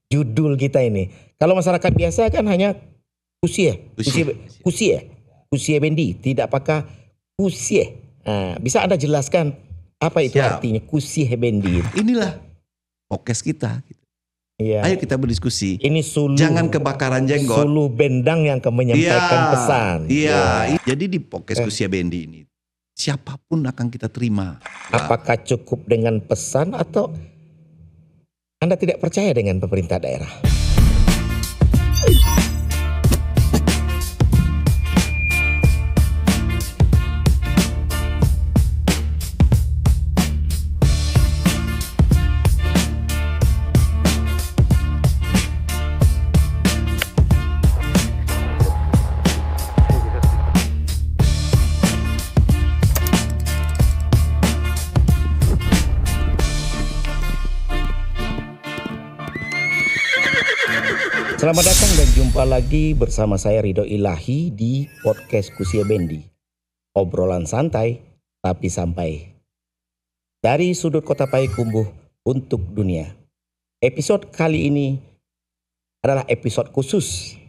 judul kita ini. Kalau masyarakat biasa kan hanya kusie, kusie bendi, tidak pakai kusie. Bisa Anda jelaskan apa itu Siap. artinya kusie bendi? Inilah podcast kita. Iya. Ayo kita berdiskusi. Ini suluh, jangan kebakaran jenggot. Suluh bendang yang menyampaikan pesan. Iya. Jadi di podcast Kusia Bendi ini siapapun akan kita terima. Apakah cukup dengan pesan atau Anda tidak percaya dengan pemerintah daerah? Selamat datang dan jumpa lagi bersama saya Ridho Ilahi di podcast Kusia Bendi. Obrolan santai tapi sampai. Dari sudut kota Payakumbuh untuk dunia. Episode kali ini adalah episode khusus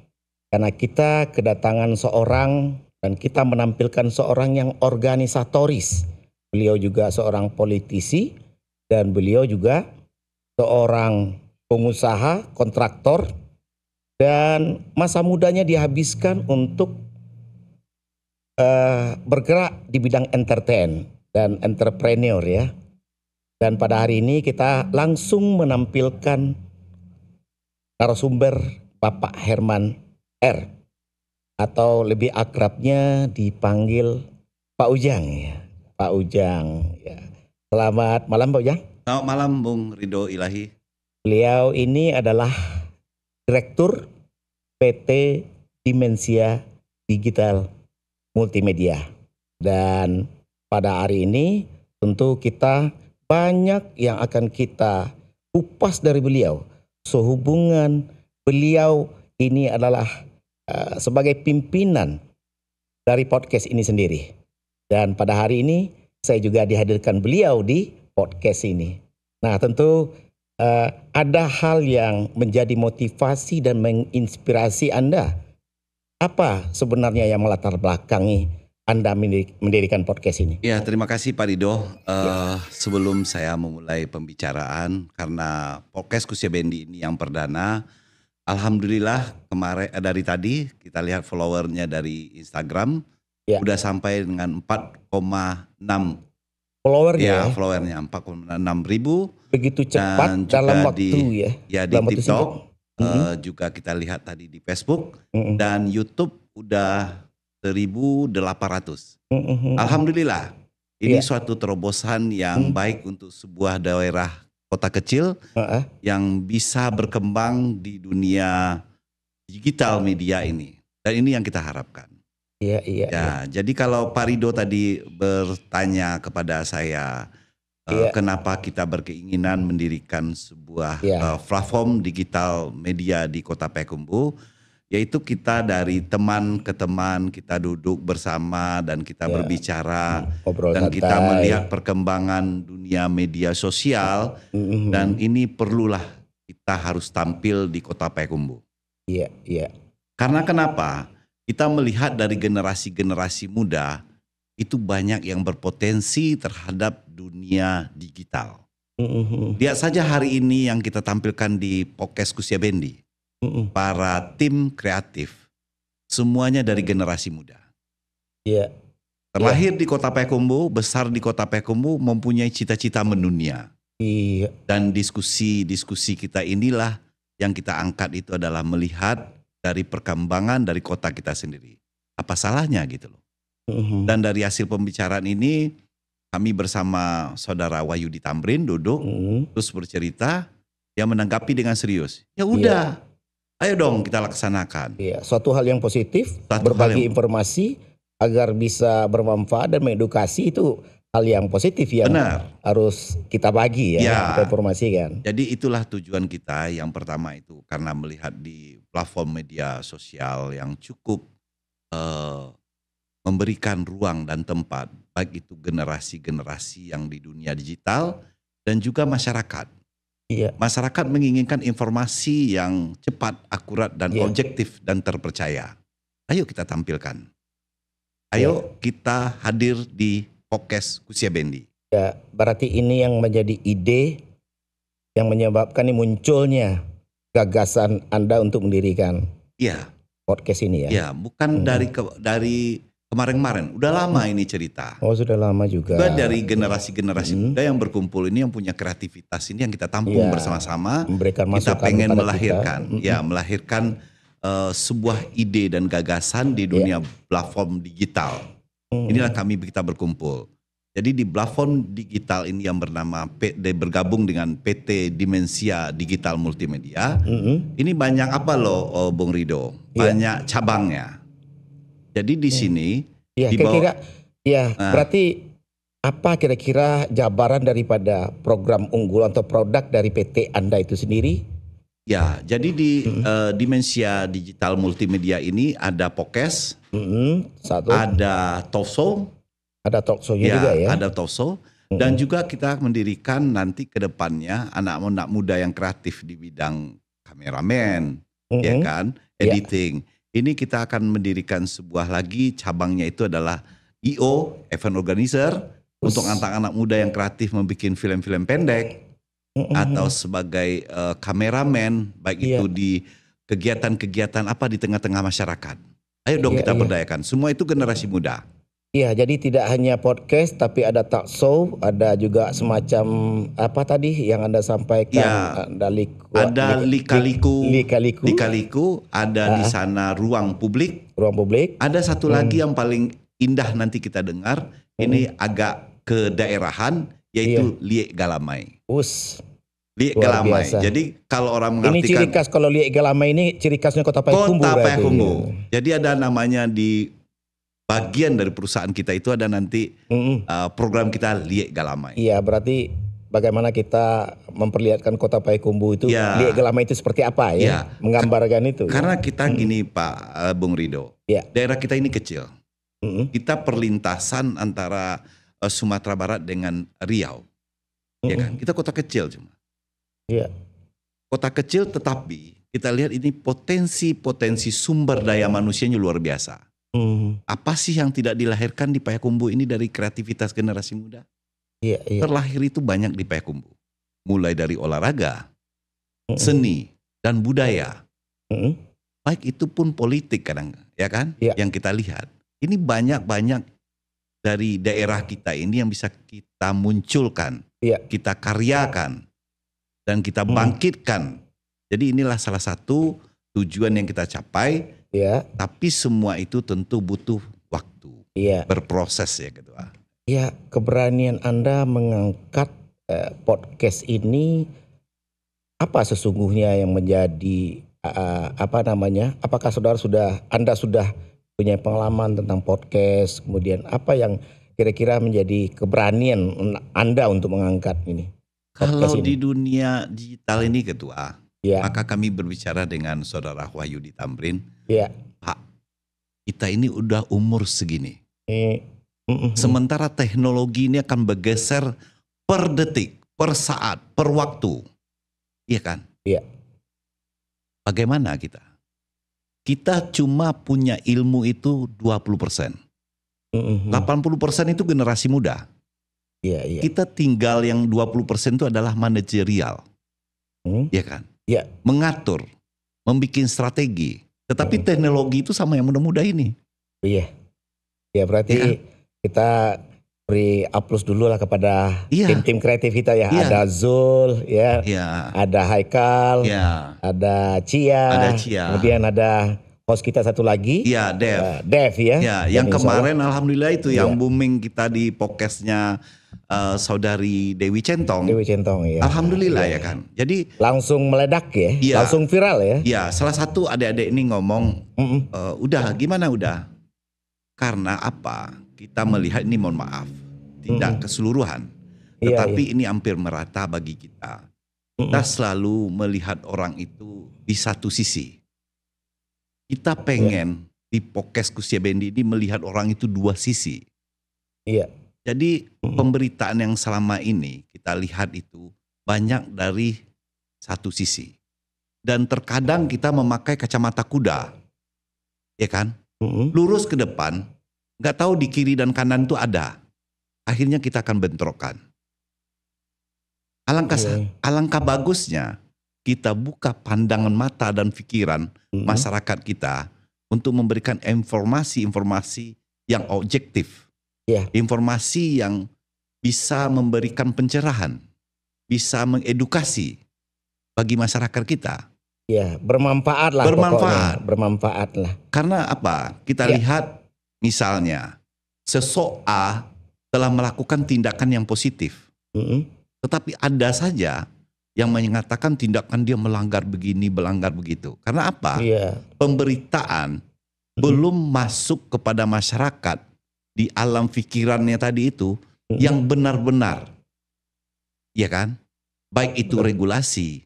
karena kita kedatangan seorang dan kita menampilkan seorang yang organisatoris. Beliau juga seorang politisi dan beliau juga seorang pengusaha, kontraktor. Dan masa mudanya dihabiskan untuk bergerak di bidang entertain dan entrepreneur ya. Dan pada hari ini kita langsung menampilkan narasumber Bapak Herman R. Atau lebih akrabnya dipanggil Pak Ujang ya. Pak Ujang ya. Selamat malam Pak Ujang. Selamat malam Bung Ridho Ilahi. Beliau ini adalah Direktur PT Dimensia Digital Multimedia. Dan pada hari ini tentu kita banyak yang akan kita kupas dari beliau. Sehubungan beliau ini adalah sebagai pimpinan dari podcast ini sendiri. Dan pada hari ini saya juga dihadirkan beliau di podcast ini. Nah tentu ada hal yang menjadi motivasi dan menginspirasi Anda. Apa sebenarnya yang melatar belakangi Anda mendirikan podcast ini? Ya, terima kasih Pak Ridho. Sebelum saya memulai pembicaraan, karena podcast Kusia Bendi ini yang perdana, alhamdulillah kemarin dari tadi kita lihat followernya dari Instagram udah sampai dengan 4,6 followernya. Ya, followernya 4,6 ribu. Begitu cepat dan dalam waktu di TikTok juga kita lihat tadi di Facebook dan YouTube udah 1.800. Alhamdulillah ini suatu terobosan yang baik untuk sebuah daerah kota kecil yang bisa berkembang di dunia digital media ini, dan ini yang kita harapkan. Iya. Jadi kalau Pak Ridho tadi bertanya kepada saya kenapa kita berkeinginan mendirikan sebuah platform digital media di Kota Payakumbuh, yaitu kita dari teman ke teman kita duduk bersama dan kita berbicara dan kita melihat perkembangan dunia media sosial dan ini perlulah kita harus tampil di Kota Payakumbuh. Iya. Karena kenapa? Kita melihat dari generasi-generasi muda itu banyak yang berpotensi terhadap dunia digital. Lihat saja hari ini yang kita tampilkan di podcast Kusia Bendi. Para tim kreatif, semuanya dari generasi muda. Terlahir di Kota Payakumbuh, besar di Kota Payakumbuh, mempunyai cita-cita mendunia. Dan diskusi-diskusi kita inilah yang kita angkat itu adalah melihat dari perkembangan dari kota kita sendiri. Apa salahnya gitu loh. Dan dari hasil pembicaraan ini kami bersama saudara Wahyudi Tamrin duduk terus bercerita, dia menanggapi dengan serius. Ya udah, ayo dong kita laksanakan. Suatu hal yang positif, berbagi informasi agar bisa bermanfaat dan mengedukasi itu hal yang positif yang harus kita bagi kita informasikan. Jadi itulah tujuan kita yang pertama itu, karena melihat di platform media sosial yang cukup memberikan ruang dan tempat baik itu generasi-generasi yang di dunia digital dan juga masyarakat. Iya. Masyarakat menginginkan informasi yang cepat, akurat, dan objektif dan terpercaya. Ayo kita tampilkan. Ayo kita hadir di podcast Kusia Bendi. Ya, berarti ini yang menjadi ide yang menyebabkan munculnya gagasan Anda untuk mendirikan podcast ini ya? Ya, bukan dari kemarin-kemarin. Udah lama ini cerita. Oh, sudah lama juga. Juga dari generasi-generasi muda yang berkumpul ini, yang punya kreativitas ini, yang kita tampung bersama-sama. Memberikan kita masukan pengen kepada melahirkan, kita. melahirkan sebuah ide dan gagasan di dunia platform digital. Inilah kita berkumpul. Jadi di platform digital ini yang bernama bergabung dengan PT Dimensia Digital Multimedia. Ini banyak apa loh, Bung Rido? Banyak cabangnya. Jadi di sini berarti apa kira-kira jabaran daripada program unggulan atau produk dari PT Anda itu sendiri? Ya, jadi di Dimensia Digital Multimedia ini ada podcast, ada talkshow, ada talkshow-nya juga ya. Ada talkshow, dan juga kita mendirikan nanti ke depannya anak-anak muda yang kreatif di bidang kameramen, ya kan, editing. Ini kita akan mendirikan sebuah lagi cabangnya, itu adalah EO, event organizer, untuk anak-anak muda yang kreatif membuat film-film pendek atau sebagai kameramen, baik itu di kegiatan-kegiatan apa di tengah-tengah masyarakat. Ayo dong kita berdayakan. Semua itu generasi muda. Iya, jadi tidak hanya podcast tapi ada talk show, ada juga semacam apa tadi yang Anda sampaikan, ada Lika-Liku, ada di sana ruang publik. Ada satu lagi yang paling indah nanti kita dengar, ini agak kedaerahan, yaitu Liek Galamai. Liek Galamai. Jadi kalau orang mengartikan, ini ciri khas, kalau Liek Galamai ini ciri khasnya Kota Payakumbuh. Kota Payakumbuh. Jadi ada namanya di bagian dari perusahaan kita itu ada nanti program kita Liek Galamai. Iya, berarti bagaimana kita memperlihatkan Kota Payakumbuh itu, Liek Galamai itu seperti apa ya? Menggambarkan itu. Karena kita gini Pak Bung Rido, daerah kita ini kecil. Kita perlintasan antara Sumatera Barat dengan Riau. Ya kan? Kita kota kecil cuma. Kota kecil, tetapi kita lihat ini potensi sumber daya manusianya luar biasa. Apa sih yang tidak dilahirkan di Payakumbuh ini dari kreativitas generasi muda? Terlahir itu banyak di Payakumbuh. Mulai dari olahraga, seni, dan budaya. Baik itu pun politik kadang, ya kan? Yang kita lihat. Ini banyak-banyak dari daerah kita ini yang bisa kita munculkan, kita karyakan, dan kita bangkitkan. Jadi inilah salah satu tujuan yang kita capai. Tapi semua itu tentu butuh waktu, berproses ya Ketua. Ya, keberanian Anda mengangkat podcast ini, apa sesungguhnya yang menjadi apakah Anda sudah punya pengalaman tentang podcast, kemudian apa yang kira-kira menjadi keberanian Anda untuk mengangkat ini? Kalau di dunia digital ini Ketua, maka kami berbicara dengan Saudara Wahyudi Tamrin, Pak, kita ini udah umur segini. Sementara teknologi ini akan bergeser per detik, per saat, per waktu. Iya kan? Bagaimana kita? Kita cuma punya ilmu itu 20%. 80% itu generasi muda. Kita tinggal yang 20% itu adalah manajerial. Ya kan? Mengatur, membuat strategi. Tetapi teknologi itu sama yang muda-muda ini. Berarti kita beri aplaus dulu lah kepada tim-tim kreatif kita ya. Ada Zul, ada Haikal, ada Cia, kemudian ada host kita satu lagi, Dev ya. Yang kemarin alhamdulillah itu yang booming kita di podcastnya Saudari Dewi Centong. Alhamdulillah ya kan. Jadi langsung meledak ya, langsung viral ya. Salah satu adik-adik ini ngomong, udah gimana udah? Karena apa? Kita melihat ini, mohon maaf, tidak keseluruhan, tetapi ini hampir merata bagi kita. Kita selalu melihat orang itu di satu sisi. Kita pengen di podcast Kusia Bendi ini melihat orang itu dua sisi. Jadi pemberitaan yang selama ini kita lihat itu banyak dari satu sisi. Dan terkadang kita memakai kacamata kuda, ya kan? Lurus ke depan, nggak tahu di kiri dan kanan itu ada. Akhirnya kita akan bentrokan. Alangkah bagusnya kita buka pandangan mata dan pikiran masyarakat kita untuk memberikan informasi-informasi yang objektif. Informasi yang bisa memberikan pencerahan, bisa mengedukasi bagi masyarakat kita. Ya, bermanfaat lah. Bermanfaat lah. Karena apa? Kita lihat misalnya sosok A telah melakukan tindakan yang positif. Tetapi ada saja yang mengatakan tindakan dia melanggar begini, melanggar begitu. Karena apa? Pemberitaan belum masuk kepada masyarakat di alam pikirannya tadi itu yang benar-benar. Ya kan? Baik itu regulasi,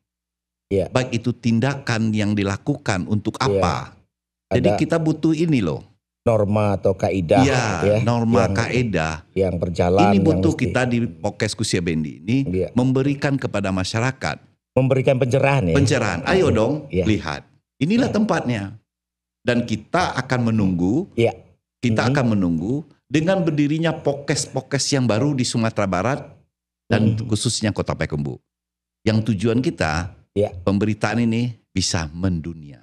baik itu tindakan yang dilakukan untuk apa. Jadi kita butuh ini loh. Norma atau kaidah. Norma kaidah. Yang berjalan. Ini butuh kita di podcast Kusia Bendi ini memberikan kepada masyarakat. Memberikan pencerahan ya. Pencerahan. Ayo dong lihat. Inilah tempatnya. Dan kita akan menunggu. Kita akan menunggu dengan berdirinya podcast yang baru di Sumatera Barat dan khususnya Kota Payakumbuh. Yang tujuan kita pemberitaan ini bisa mendunia.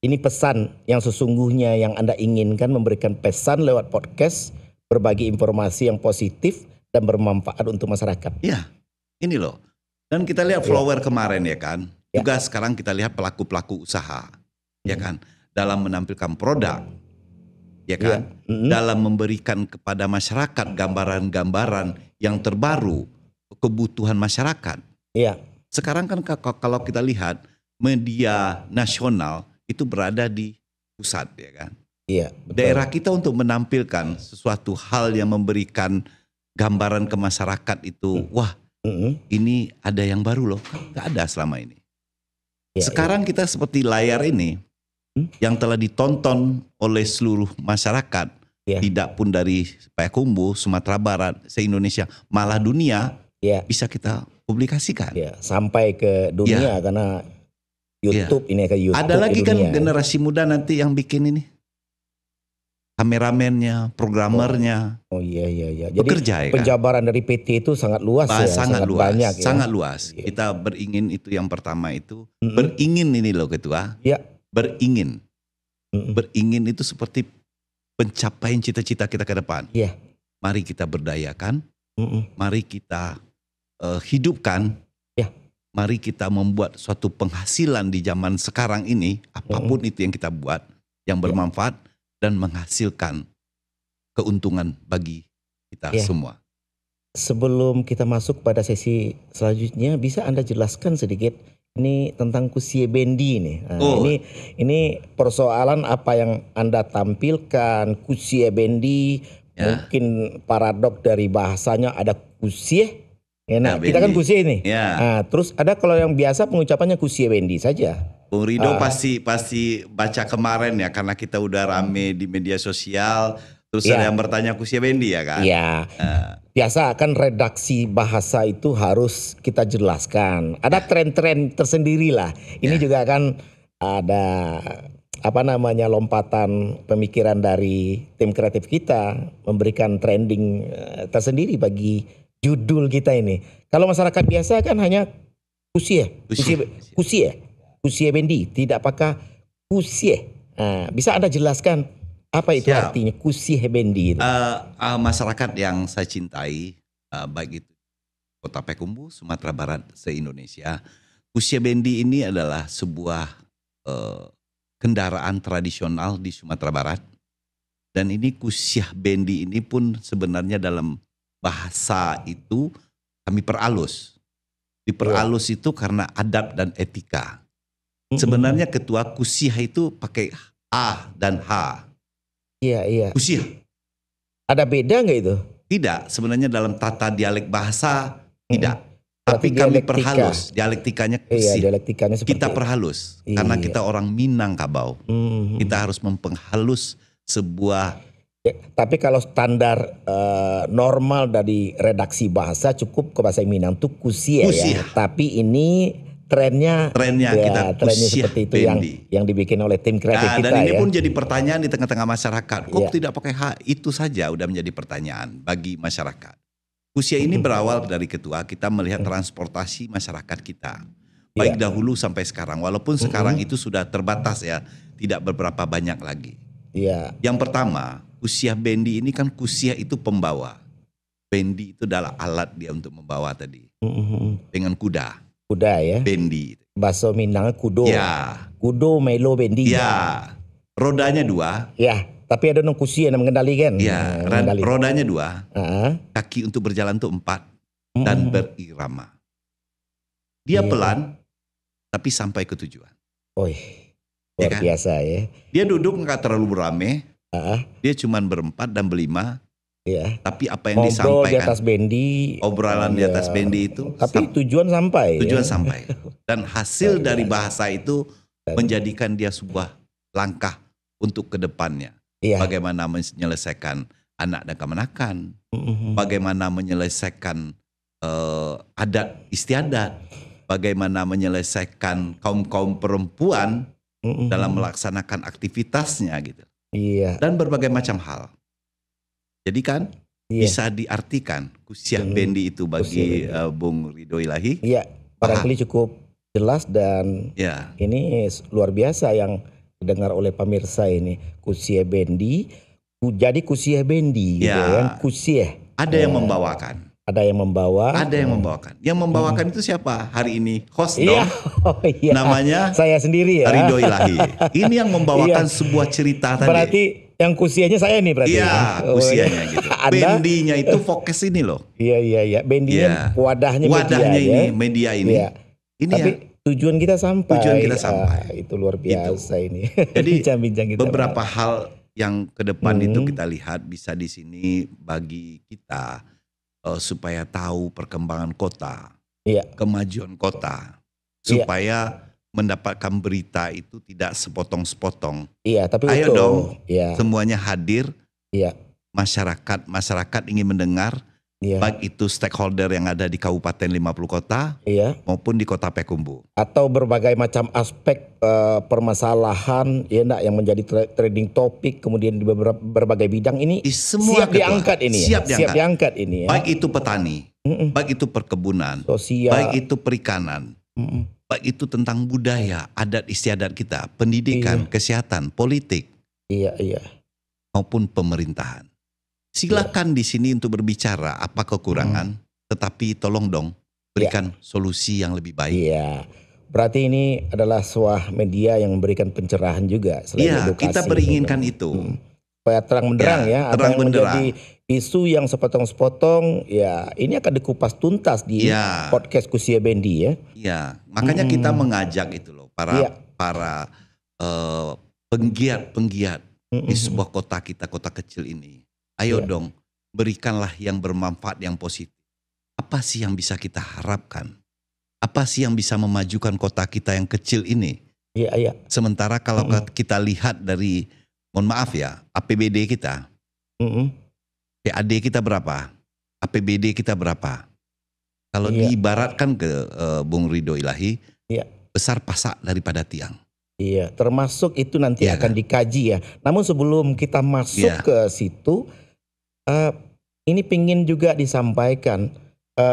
Ini pesan yang sesungguhnya yang Anda inginkan, memberikan pesan lewat podcast, berbagi informasi yang positif dan bermanfaat untuk masyarakat. Ini loh. Dan kita lihat Flower kemarin ya kan. Juga sekarang kita lihat pelaku-pelaku usaha. Ya kan. Dalam menampilkan produk. Ya kan. Dalam memberikan kepada masyarakat gambaran-gambaran yang terbaru. Kebutuhan masyarakat. Sekarang kan kalau kita lihat media nasional itu berada di pusat ya kan. Daerah kita untuk menampilkan sesuatu hal yang memberikan gambaran ke masyarakat itu, wah ini ada yang baru loh, nggak ada selama ini. Sekarang kita seperti layar ini yang telah ditonton oleh seluruh masyarakat, tidak pun dari Payakumbuh, Sumatera Barat, se-Indonesia, malah dunia bisa kita publikasikan. Sampai ke dunia karena YouTube ini ke YouTube. Ada lagi kan generasi muda nanti yang bikin ini. Kameramennya, programmernya. Jadi bekerja, penjabaran dari PT itu sangat luas sangat luas, banyak ya. Sangat luas. Kita beringin itu yang pertama itu. Beringin ini loh Ketua. Beringin. Beringin itu seperti pencapaian cita-cita kita ke depan. Mari kita berdayakan. Mari kita hidupkan. Mari kita membuat suatu penghasilan di zaman sekarang ini, apapun itu yang kita buat, yang bermanfaat dan menghasilkan keuntungan bagi kita semua. Sebelum kita masuk pada sesi selanjutnya, bisa Anda jelaskan sedikit ini tentang Kusie Bendi ini. Ini persoalan apa yang Anda tampilkan, Kusie Bendi, mungkin paradok dari bahasanya ada kusie. Kita kan Kusie ini. Terus ada kalau yang biasa pengucapannya Kusie Bendi saja. Bung Rido pasti baca kemarin ya, karena kita udah rame di media sosial. Terus ada yang bertanya Kusie Bendi ya kan? Biasa kan redaksi bahasa itu harus kita jelaskan. Ada tren-tren tersendiri lah. Ini juga kan ada lompatan pemikiran dari tim kreatif kita, memberikan trending tersendiri bagi judul kita ini. Kalau masyarakat biasa kan hanya Kusie Bendi, tidak pakai Kusie. Bisa Anda jelaskan apa itu artinya Kusie Bendi? Masyarakat yang saya cintai, baik itu Kota Payakumbuh, Sumatera Barat, se-Indonesia, Kusie Bendi ini adalah sebuah kendaraan tradisional di Sumatera Barat. Dan ini Kusie Bendi ini pun sebenarnya dalam bahasa itu kami peralus. Diperalus itu karena adab dan etika. Sebenarnya Ketua Kusiah itu pakai A dan H. Kusiah. Ada beda nggak itu? Tidak, sebenarnya dalam tata dialek bahasa tidak. Tapi kami perhalus, dialektikanya Kusiah. Dialektikanya seperti kita perhalus karena kita orang Minangkabau. Kita harus memperhalus sebuah Ya, tapi kalau standar normal dari redaksi bahasa cukup ke bahasa Minang tuh kusia ya. Tapi ini trennya kita trennya kusia seperti itu bendi. yang dibikin oleh tim kreatif kita dan ini ya. pun jadi pertanyaan di tengah-tengah masyarakat. Kok tidak pakai H? Itu saja udah menjadi pertanyaan bagi masyarakat. Kusia ini berawal dari ketua kita melihat transportasi masyarakat kita. Baik dahulu sampai sekarang. Walaupun sekarang itu sudah terbatas ya. Tidak beberapa banyak lagi. Yang pertama, kusia bendi ini kan kusia itu pembawa. Bendi itu adalah alat dia untuk membawa tadi. Dengan kuda. Kuda ya. Bendi. Bahasa Minang kudo. Ya. Kudo melo bendi. Ya. Rodanya 2. Ya. Tapi ada kusia yang mengendalikan. Ya. Rodanya 2. Kaki untuk berjalan tuh 4. Dan berirama. Dia pelan. Tapi sampai ke tujuan. Luar biasa ya. Dia duduk nggak terlalu beramai. Dia cuman berempat dan berlima. Tapi apa yang disampaikan. Di atas bendi. Obrolan di atas bendi itu. Tapi tujuan sampai. Tujuan sampai. Dan hasil dari bahasa itu menjadikan dia sebuah langkah untuk kedepannya. Bagaimana menyelesaikan anak dan kemenakan. Bagaimana menyelesaikan adat istiadat. Bagaimana menyelesaikan kaum-kaum perempuan dalam melaksanakan aktivitasnya gitu. Dan berbagai macam hal. Jadi kan bisa diartikan kusia bendi itu bagi Bung Ridho Ilahi. Iya, barangkali cukup jelas dan ini luar biasa yang didengar oleh pemirsa ini. Kusia bendi, jadi kusia bendi gitu kan. Kusia. Ada yang membawakan. Ada yang membawa. Ada yang membawakan. Yang membawakan itu siapa hari ini? Host dong. Namanya saya sendiri ya. Ridho Ilahi. Ini yang membawakan sebuah cerita tadi. Berarti yang kusianya saya nih berarti. Iya, kusianya gitu. Bendinya itu fokus ini loh. Iya. Bendinya wadahnya ini, media ini. Ini tapi tujuan kita sampai. Tujuan kita sampai. Itu luar biasa itu. Ini. Jadi bincang-bincang kita beberapa hal yang ke depan itu kita lihat bisa di sini bagi kita. Supaya tahu perkembangan kota, kemajuan kota, supaya mendapatkan berita itu tidak sepotong-sepotong. Tapi ayo dong, semuanya hadir. Masyarakat ingin mendengar, baik itu stakeholder yang ada di Kabupaten 50 kota, maupun di Kota Payakumbuh. Atau berbagai macam aspek permasalahan yang menjadi trending topik kemudian di berbagai bidang ini semua siap diangkat ini. Siap diangkat ini. Baik itu petani, baik itu perkebunan, sosial, baik itu perikanan, baik itu tentang budaya, adat istiadat kita, pendidikan, kesehatan, politik, maupun pemerintahan. Silakan di sini untuk berbicara apa kekurangan, tetapi tolong dong berikan solusi yang lebih baik. Berarti ini adalah sebuah media yang memberikan pencerahan juga selain edukasi. Kita beringinkan itu. Supaya terang benderang apa yang menjadi isu yang sepotong-sepotong ini akan dikupas tuntas di podcast Kusia Bendi ya. Makanya kita mengajak itu loh para penggiat di sebuah kota kita, kota kecil ini. Ayo dong, berikanlah yang bermanfaat, yang positif. Apa sih yang bisa kita harapkan? Apa sih yang bisa memajukan kota kita yang kecil ini? Sementara kalau kita lihat dari, mohon maaf ya, APBD kita. PAD kita berapa? APBD kita berapa? Kalau diibaratkan ke Bung Ridho Ilahi, besar pasak daripada tiang. Termasuk itu nanti akan dikaji ya. Namun sebelum kita masuk ke situ, ini pengen juga disampaikan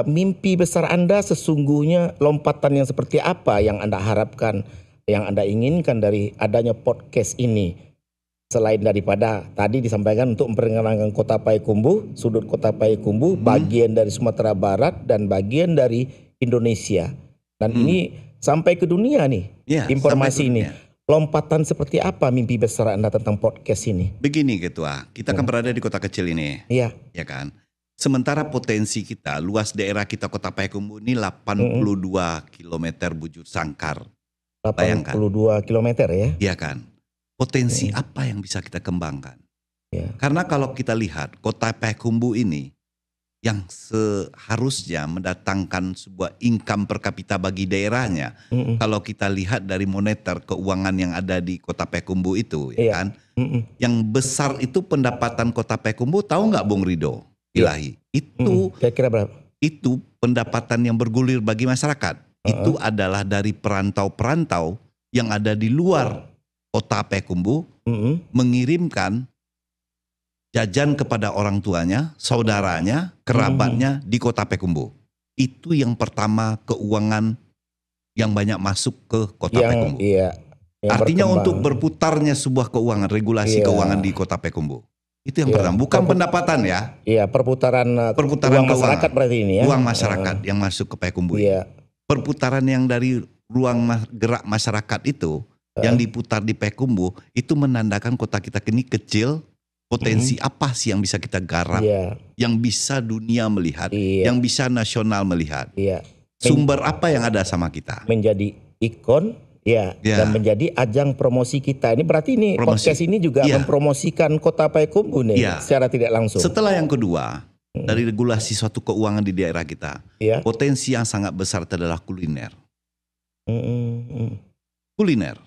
mimpi besar Anda sesungguhnya lompatan yang seperti apa yang Anda harapkan, yang Anda inginkan dari adanya podcast ini. Selain daripada tadi disampaikan untuk memperkenalkan kota Payakumbuh, sudut kota Payakumbuh, bagian dari Sumatera Barat dan bagian dari Indonesia. Dan ini sampai ke dunia nih informasi ini. Lompatan seperti apa mimpi besar Anda tentang podcast ini? Begini Ketua, kita kan berada di kota kecil ini. Ya kan? Sementara potensi kita, luas daerah kita kota Payakumbuh ini 82 km bujur sangkar. 82 km ya? Iya kan? Potensi apa yang bisa kita kembangkan? Karena kalau kita lihat kota Payakumbuh ini, yang seharusnya mendatangkan sebuah income per kapita bagi daerahnya. Kalau kita lihat dari moneter keuangan yang ada di Kota Payakumbuh itu, ya kan, yang besar itu pendapatan Kota Payakumbuh, tahu nggak Bung Rido Ilahi? Itu kira-kira berapa? Itu pendapatan yang bergulir bagi masyarakat. Itu adalah dari perantau-perantau yang ada di luar Kota Payakumbuh mengirimkan jajan kepada orang tuanya, saudaranya, kerabatnya di Kota Payakumbuh. Itu yang pertama keuangan yang banyak masuk ke Kota Payakumbuh. Artinya berkembang. Untuk berputarnya sebuah keuangan, regulasi keuangan di Kota Payakumbuh. Itu yang pertama, bukan pendapatan ya. Iya, perputaran uang masyarakat berarti ini ya. Uang masyarakat yang masuk ke Payakumbuh. Perputaran yang dari ruang gerak masyarakat itu yang diputar di Payakumbuh itu menandakan kota kita ini kecil. Potensi apa sih yang bisa kita garap, yang bisa dunia melihat, yang bisa nasional melihat. Sumber apa yang ada sama kita. Menjadi ikon, dan menjadi ajang promosi kita. Ini berarti ini podcast ini juga mempromosikan Kota Payakumbuh nih secara tidak langsung. Setelah yang kedua, dari regulasi suatu keuangan di daerah kita, potensi yang sangat besar adalah kuliner. Kuliner.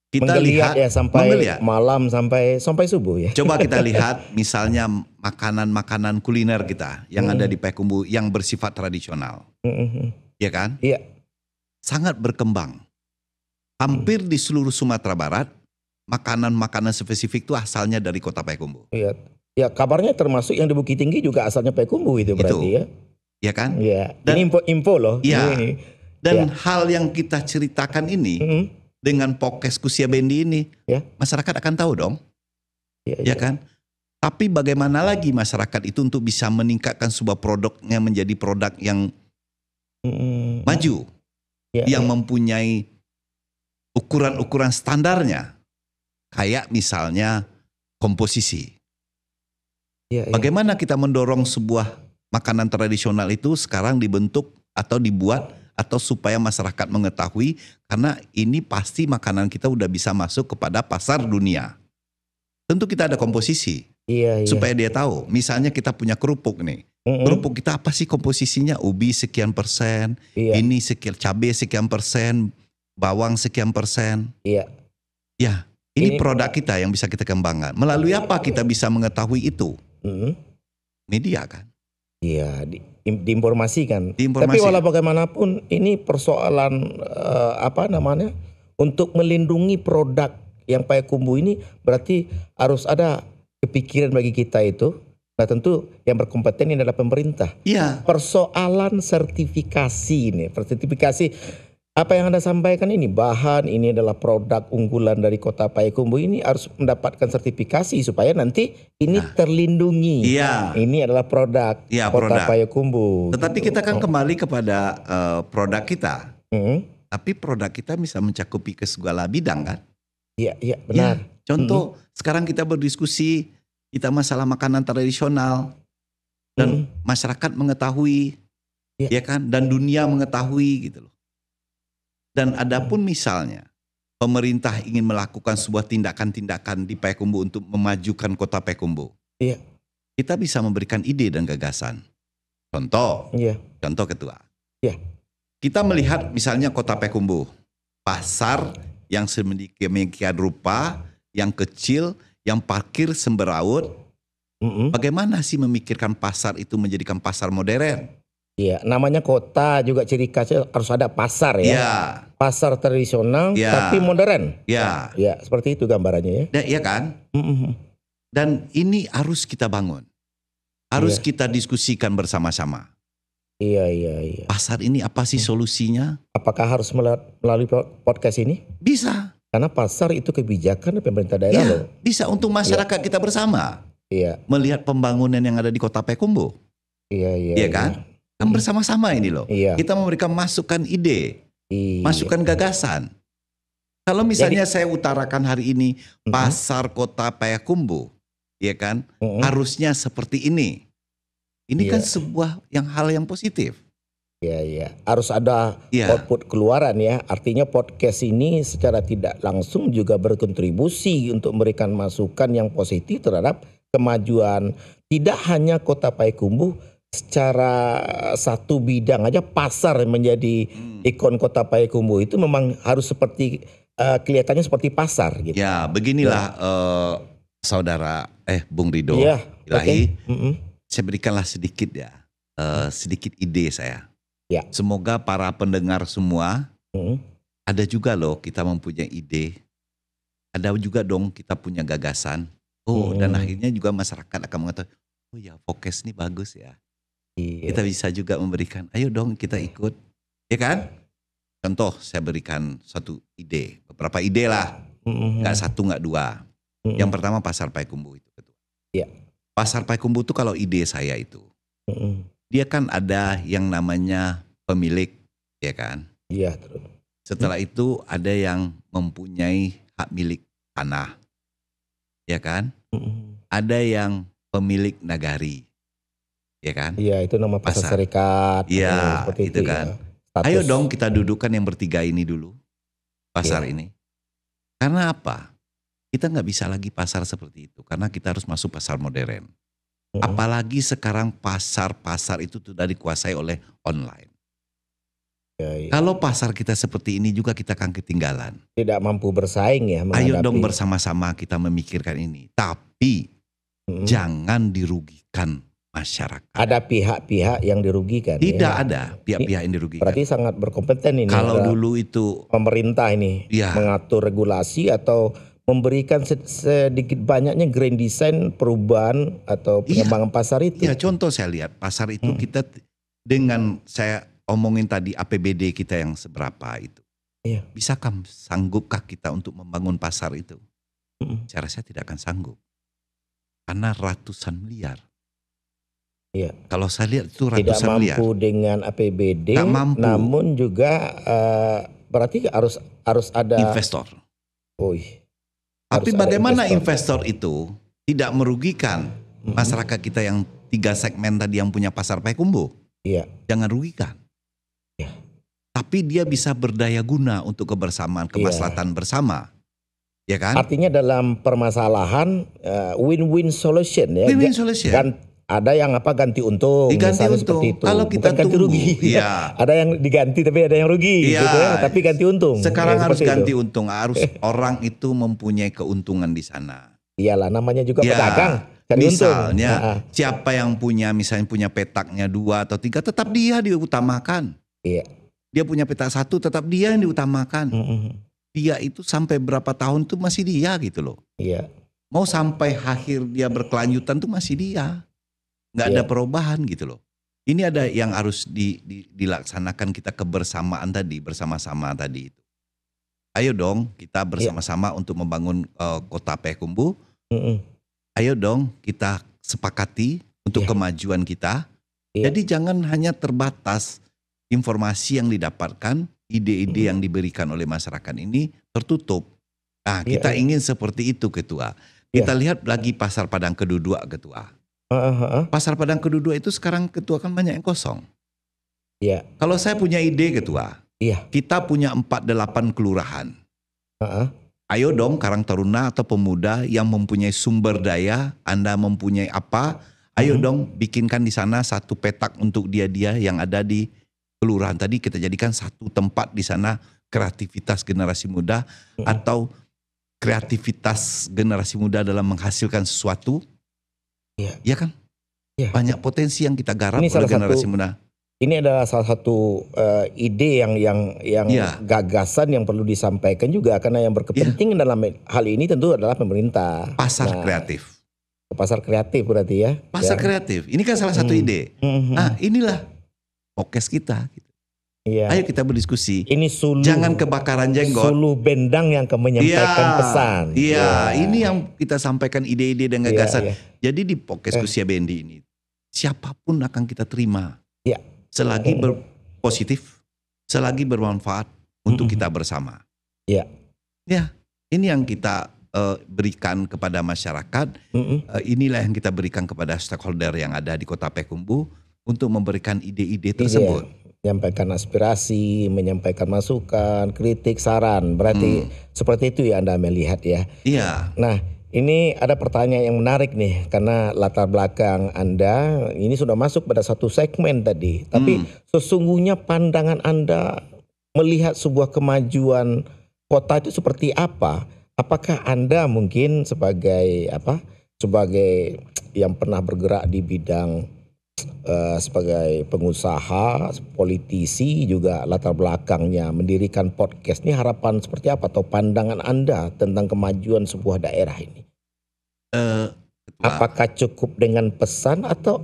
Kita lihat ya sampai malam sampai subuh ya. Coba kita lihat misalnya makanan-makanan kuliner kita yang ada di Payakumbuh yang bersifat tradisional. Ya kan? Iya. Sangat berkembang. Hampir di seluruh Sumatera Barat, makanan-makanan spesifik itu asalnya dari Kota Payakumbuh. Iya. Ya, kabarnya termasuk yang di Bukit Tinggi juga asalnya Payakumbuh itu berarti ya. Iya kan? Iya. Ini info loh. Iya. Dan hal yang kita ceritakan ini dengan podcast Kusia Bendi ini, masyarakat akan tahu dong, ya kan? Tapi bagaimana lagi masyarakat itu untuk bisa meningkatkan sebuah produknya menjadi produk yang maju, yang mempunyai ukuran-ukuran standarnya, kayak misalnya komposisi. Bagaimana kita mendorong sebuah makanan tradisional itu sekarang dibentuk atau dibuat atau supaya masyarakat mengetahui, karena ini pasti makanan kita udah bisa masuk kepada pasar dunia. Tentu kita ada komposisi, supaya dia tahu. Misalnya kita punya kerupuk nih, kerupuk kita apa sih komposisinya? Ubi sekian persen, ini sekian, cabai sekian persen, bawang sekian persen. Ya, ini produk kita yang bisa kita kembangkan. Melalui apa kita bisa mengetahui itu? Media kan? Iya, diinformasikan. Tapi walau bagaimanapun ini persoalan untuk melindungi produk yang Payakumbuh ini berarti harus ada kepikiran bagi kita itu. Nah tentu yang berkompeten ini adalah pemerintah. Persoalan sertifikasi ini, apa yang Anda sampaikan ini bahan ini adalah produk unggulan dari Kota Payakumbuh ini harus mendapatkan sertifikasi supaya nanti ini terlindungi. Ini adalah produk Kota Payakumbuh. Tetapi kita kan kembali kepada produk kita. Tapi produk kita bisa mencakupi ke segala bidang kan? Iya benar. Contoh sekarang kita berdiskusi kita masalah makanan tradisional dan masyarakat mengetahui, ya kan? Dan dunia mengetahui gitu loh. Dan adapun misalnya pemerintah ingin melakukan sebuah tindakan-tindakan di Payakumbuh untuk memajukan Kota Payakumbuh. Kita bisa memberikan ide dan gagasan. Contoh ketua. Kita melihat misalnya Kota Payakumbuh, pasar yang sedemikian rupa, yang kecil, yang parkir semberaut. Bagaimana sih memikirkan pasar itu menjadikan pasar modern? Namanya kota juga ciri khasnya harus ada pasar ya. Pasar tradisional tapi modern. Seperti itu gambarannya ya. Iya kan? Dan ini harus kita bangun. Harus kita diskusikan bersama-sama. Iya. Pasar ini apa sih solusinya? Apakah harus melalui podcast ini? Bisa. Karena pasar itu kebijakan pemerintah daerah loh. Bisa untuk masyarakat kita bersama. Melihat pembangunan yang ada di Kota Payakumbuh. Iya kan? Kan bersama-sama ini loh. Kita memberikan masukan ide, masukan gagasan. Kalau misalnya saya utarakan hari ini pasar Kota Payakumbuh, ya kan, harusnya seperti ini. Ini kan sebuah hal yang positif. Harus ada output keluaran ya. Artinya podcast ini secara tidak langsung juga berkontribusi untuk memberikan masukan yang positif terhadap kemajuan tidak hanya Kota Payakumbuh secara satu bidang aja, pasar menjadi ikon Kota Payakumbuh itu memang harus seperti kelihatannya seperti pasar gitu. Ya, beginilah saudara Bung Rido Iya, Ilahi, okay. Saya berikanlah sedikit ya, sedikit ide saya. Ya. Semoga para pendengar semua ada juga loh kita mempunyai ide, ada juga dong kita punya gagasan. Dan akhirnya juga masyarakat akan mengatakan, oh ya Vokes ini bagus ya. Iya. Kita bisa juga memberikan, ayo dong kita ikut, ya kan? Contoh saya berikan satu ide, beberapa ide lah, nggak satu nggak dua. Yang pertama Pasar Payakumbuh itu. Ya. Pasar Payakumbuh itu kalau ide saya itu, dia kan ada yang namanya pemilik, ya kan? Iya. Setelah itu ada yang mempunyai hak milik tanah, ya kan? Ada yang pemilik nagari, ya kan? Iya, itu nama pasar serikat. Iya, itu kan. Ya. Ayo dong kita dudukkan yang bertiga ini dulu, pasar ini. Karena apa? Kita nggak bisa lagi pasar seperti itu, karena kita harus masuk pasar modern. Apalagi sekarang pasar-pasar itu sudah dikuasai oleh online. Ya. Kalau pasar kita seperti ini juga kita akan ketinggalan. Tidak mampu bersaing ya. Ayo dong bersama-sama kita memikirkan ini. Tapi jangan dirugikan masyarakat. Ada pihak-pihak yang dirugikan. Tidak ada pihak-pihak yang dirugikan. Berarti sangat berkompeten ini. Kalau dulu itu pemerintah ini mengatur regulasi atau memberikan sedikit banyaknya grand design perubahan atau pengembangan pasar itu. Iya, contoh saya lihat pasar itu kita dengan saya omongin tadi APBD kita yang seberapa itu. Iya. Bisakah sanggupkah kita untuk membangun pasar itu? Saya rasa tidak akan sanggup. Karena ratusan miliar. Iya. Kalau saya lihat itu ratusan miliar. Tidak mampu dengan APBD, namun juga berarti harus ada investor. Tapi bagaimana investor itu tidak merugikan masyarakat kita yang 3 segmen tadi yang punya pasar Payakumbuh? Iya. Jangan rugikan. Iya. Tapi dia bisa berdaya guna untuk kebersamaan, kemaslahatan bersama. Ya kan? Artinya dalam permasalahan win-win solution ya. Win-win solution. Ada yang ganti untung, diganti untung. Seperti itu. Kalau kita ganti rugi. Iya. Ada yang diganti tapi ada yang rugi, gitu ya. Tapi ganti untung. Sekarang harus ganti untung, harus orang itu mempunyai keuntungan di sana. Iyalah, namanya juga pedagang. Misalnya siapa yang misalnya punya petaknya 2 atau 3, tetap dia diutamakan. Iya. Dia punya petak 1, tetap dia yang diutamakan. Dia itu sampai berapa tahun tuh masih dia gitu loh. Iya. Mau sampai akhir dia berkelanjutan tuh masih dia. Nggak ada perubahan gitu loh. Ini ada yang harus dilaksanakan kita kebersamaan tadi, bersama-sama tadi itu. Ayo dong kita bersama-sama untuk membangun Kota Payakumbuh. Ayo dong kita sepakati untuk kemajuan kita. Jadi jangan hanya terbatas informasi yang didapatkan, ide-ide yang diberikan oleh masyarakat ini tertutup. Nah, kita ingin seperti itu, Ketua. Kita lihat lagi Pasar Padang Kedua, Ketua. Pasar Padang Kedua itu sekarang, Ketua, kan banyak yang kosong. Iya. Kalau saya punya ide, Ketua, kita punya 48 kelurahan. Ayo dong Karang Taruna atau pemuda yang mempunyai sumber daya, Anda mempunyai apa? Ayo dong bikinkan di sana satu petak untuk dia yang ada di kelurahan tadi, kita jadikan satu tempat di sana kreativitas generasi muda atau kreativitas generasi muda dalam menghasilkan sesuatu. Iya kan? Ya. Banyak potensi yang kita garap oleh generasi muda. Ini adalah salah satu ide yang gagasan yang perlu disampaikan juga, karena yang berkepentingan dalam hal ini tentu adalah pemerintah. Pasar kreatif. Pasar kreatif berarti ya. Pasar kreatif. Ini kan salah satu ide. Nah, inilah podcast kita. Ayo kita berdiskusi. Ini jangan kebakaran jenggot. Suluh bendang yang menyampaikan pesan. Ini yang kita sampaikan ide-ide dan gagasan. Jadi di podcast Kusia Bendi ini, siapapun akan kita terima. Selagi berpositif, selagi bermanfaat untuk kita bersama. Ini yang kita berikan kepada masyarakat. Inilah yang kita berikan kepada stakeholder yang ada di Kota Payakumbuh untuk memberikan ide-ide tersebut. Menyampaikan aspirasi, menyampaikan masukan, kritik, saran. Berarti seperti itu ya Anda melihat ya. Iya. Nah, Ini ada pertanyaan yang menarik nih, karena latar belakang Anda ini sudah masuk pada satu segmen tadi. Tapi sesungguhnya pandangan Anda melihat sebuah kemajuan kota itu seperti apa? Apakah Anda mungkin sebagai sebagai yang pernah bergerak di bidang sebagai pengusaha, politisi, juga latar belakangnya mendirikan podcast, ini harapan seperti apa atau pandangan Anda tentang kemajuan sebuah daerah ini? Apakah cukup dengan pesan atau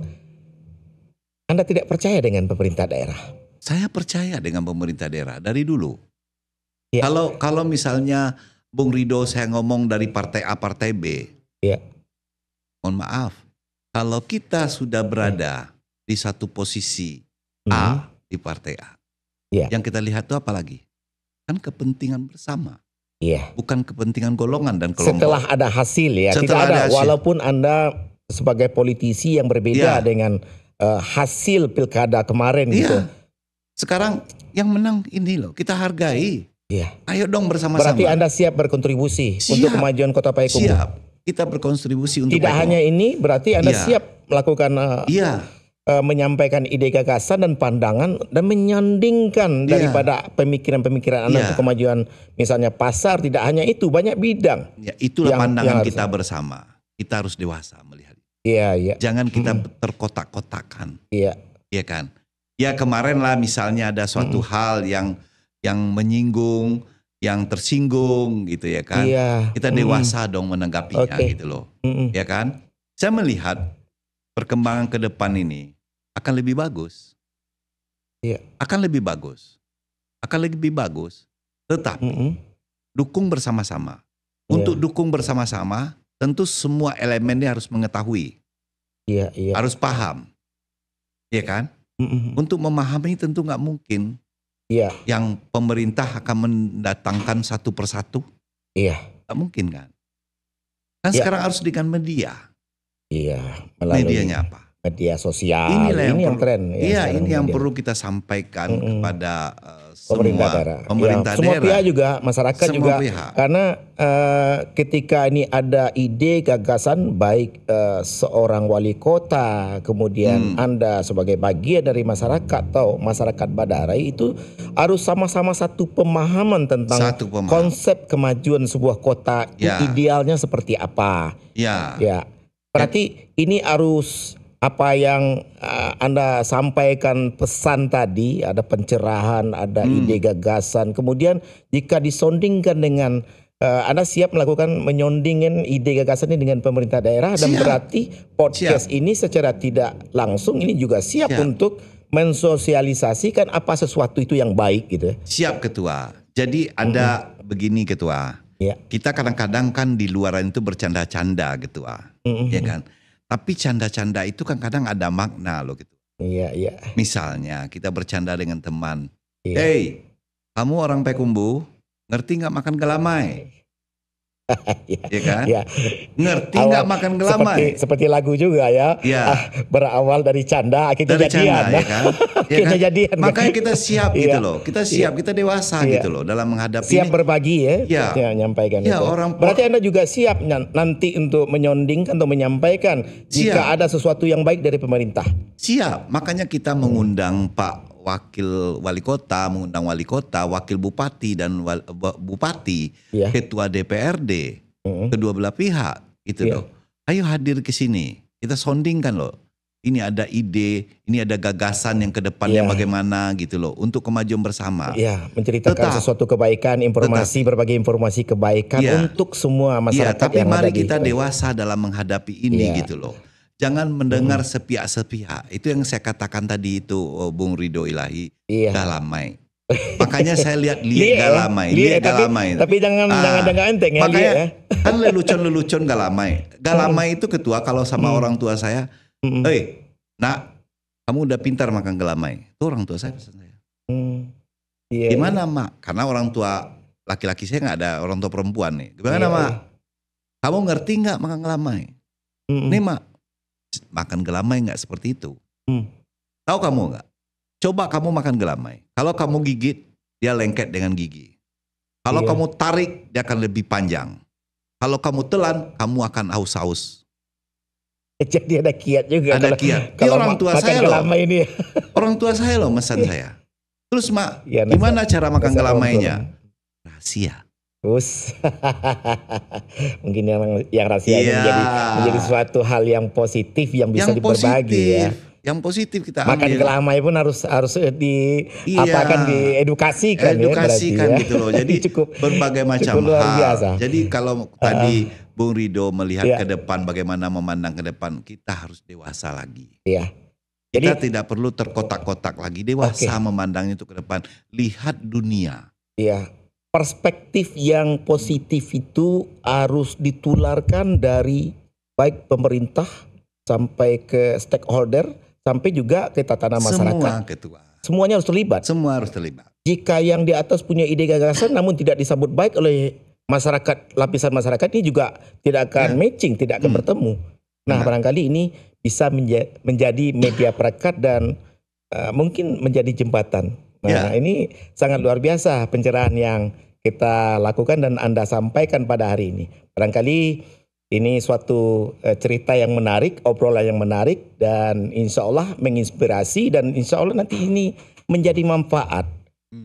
Anda tidak percaya dengan pemerintah daerah? Saya percaya dengan pemerintah daerah dari dulu. Ya. Kalau misalnya Bung Rido saya ngomong dari partai A, partai B, ya. Mohon maaf, kalau kita sudah berada di satu posisi A di partai A, yang kita lihat itu apa lagi? Kan kepentingan bersama. Bukan kepentingan golongan dan kelompok. Setelah ada hasil ya, tidak ada hasil. Walaupun Anda sebagai politisi yang berbeda dengan hasil pilkada kemarin gitu. Sekarang yang menang ini loh, kita hargai. Ayo dong bersama-sama. Berarti Anda siap berkontribusi untuk kemajuan Kota Payakumbuh. Siap, kita berkontribusi untuk tidak hanya ini, berarti Anda siap melakukan menyampaikan ide gagasan dan pandangan dan menyandingkan daripada pemikiran-pemikiran Anda untuk kemajuan, misalnya pasar, tidak hanya itu, banyak bidang. Itulah pandangan kita bersama. Kita harus dewasa melihat. Jangan kita terkotak-kotakan. Iya kan? Ya kemarin lah misalnya ada suatu hal yang menyinggung, yang tersinggung gitu ya kan. Kita dewasa dong menanggapinya gitu loh. Ya kan? Saya melihat perkembangan ke depan ini akan lebih bagus. Akan lebih bagus. Akan lebih bagus. Tetapi dukung bersama-sama. Untuk dukung bersama-sama tentu semua elemennya harus mengetahui. Harus paham. Ya kan? Untuk memahami tentu nggak mungkin yang pemerintah akan mendatangkan satu persatu. Nggak mungkin kan? Kan sekarang harus dengan media. Melalui medianya apa? Media sosial. Inilah yang tren. Ini yang perlu kita sampaikan kepada pemerintah daerah. Semua pihak juga, masyarakat semua juga. Pihak. Karena ketika ini ada ide gagasan, baik seorang wali kota, kemudian Anda sebagai bagian dari masyarakat atau masyarakat Badarae, itu harus sama-sama satu pemahaman tentang konsep kemajuan sebuah kota. Idealnya seperti apa? Berarti ini harus apa yang Anda sampaikan pesan tadi, ada pencerahan, ada ide gagasan. Kemudian jika disondingkan dengan Anda siap melakukan menyondingkan ide gagasan ini dengan pemerintah daerah, dan berarti podcast ini secara tidak langsung ini juga siap untuk mensosialisasikan apa sesuatu itu yang baik gitu. Siap Ketua. Jadi ada begini Ketua. Kita kadang-kadang kan di luaran itu bercanda-canda Ketua. Ya kan? Tapi canda-canda itu kan kadang ada makna loh gitu. Misalnya kita bercanda dengan teman. Hey, kamu orang Payakumbuh, ngerti nggak makan gelamai? Ya kan? Ngerti nggak makan gelamai? Seperti lagu juga ya. Berawal dari canda, kita jadian. Ya kan? Kita jadian. Makanya kita siap gitu loh. Kita siap, kita dewasa gitu loh dalam menghadapi siap ini. Berbagi ya. Nyampaikan itu. Berarti Anda juga siap nanti untuk menyondingkan atau menyampaikan jika ada sesuatu yang baik dari pemerintah. Siap. Makanya kita mengundang Pak Wakil Wali Kota, mengundang Wali Kota, Wakil Bupati dan Bupati, Ketua DPRD, kedua belah pihak, gitu loh. Ayo hadir ke sini, kita sondingkan loh. Ini ada ide, ini ada gagasan yang ke depannya bagaimana gitu loh, untuk kemajuan bersama. Menceritakan sesuatu kebaikan, informasi, berbagi informasi kebaikan untuk semua masyarakat tapi yang ada mari kita dewasa dalam menghadapi ini gitu loh. Jangan mendengar sepihak-sepihak. Itu yang saya katakan tadi itu, Bung Rido Ilahi, galamai. Makanya saya lihat galamai, galamai. Tapi jangan enteng ya. Makanya kan lelucon galamai. Galamai itu Ketua kalau sama orang tua saya, "Hei, nak, kamu udah pintar makan gelamai." Itu orang tua saya pesan saya. Gimana Mak? Karena orang tua laki-laki saya nggak ada orang tua perempuan nih. Gimana Mak? Kamu ngerti nggak makan gelamai? Nih Mak, makan gelamai nggak seperti itu. Tahu kamu nggak? Coba kamu makan gelamai. Kalau kamu gigit, dia lengket dengan gigi. Kalau kamu tarik, dia akan lebih panjang. Kalau kamu telan, kamu akan haus-haus. Jadi ada kiat juga. Ada kiat. Kalau orang tua saya loh. Kelama ini. Orang tua saya loh mesan saya. Terus Mak, ya, gimana cara makan kelamainya? Rahasia. Terus mungkin yang rahasia ini menjadi suatu hal yang positif yang bisa diberbagi ya. Yang positif kita ambil. Makan kelamai pun harus diedukasikan ya, gitu loh. Jadi cukup, berbagai macam luar hal. biasa. Jadi kalau tadi Bung Rido melihat ke depan, bagaimana memandang ke depan, kita harus dewasa lagi. Iya. Kita tidak perlu terkotak-kotak lagi, dewasa memandangnya itu ke depan. Lihat dunia. Iya. Perspektif yang positif itu harus ditularkan dari baik pemerintah sampai ke stakeholder, sampai juga ke tatanan masyarakat. Semuanya harus terlibat. Semua harus terlibat. Jika yang di atas punya ide gagasan namun tidak disambut baik oleh masyarakat, lapisan masyarakat ini juga tidak akan matching, tidak akan bertemu. Nah, barangkali ini bisa menjadi media perekat dan mungkin menjadi jembatan. Nah, ini sangat luar biasa pencerahan yang kita lakukan dan Anda sampaikan pada hari ini. Barangkali ini suatu cerita yang menarik, obrolan yang menarik, dan insya Allah menginspirasi, dan insya Allah nanti ini menjadi manfaat.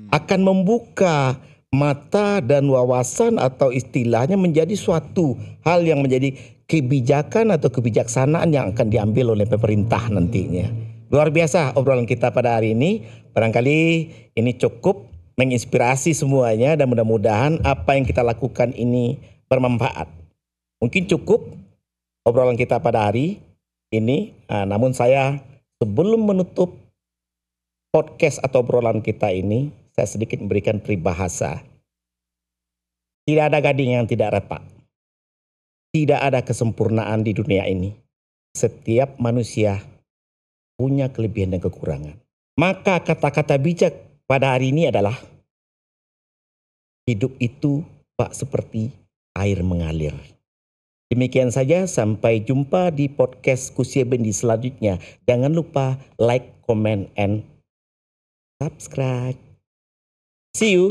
Akan membuka mata dan wawasan atau istilahnya menjadi suatu hal yang menjadi kebijakan atau kebijaksanaan yang akan diambil oleh pemerintah nantinya. Luar biasa obrolan kita pada hari ini. Barangkali ini cukup menginspirasi semuanya dan mudah-mudahan apa yang kita lakukan ini bermanfaat. Mungkin cukup obrolan kita pada hari ini. Namun saya sebelum menutup podcast atau obrolan kita ini, saya sedikit memberikan peribahasa. Tidak ada gading yang tidak retak. Tidak ada kesempurnaan di dunia ini. Setiap manusia punya kelebihan dan kekurangan. Maka kata-kata bijak pada hari ini adalah hidup itu bak seperti air mengalir. Demikian saja, sampai jumpa di podcast Kusia Bendi selanjutnya. Jangan lupa like, comment, and subscribe. See you.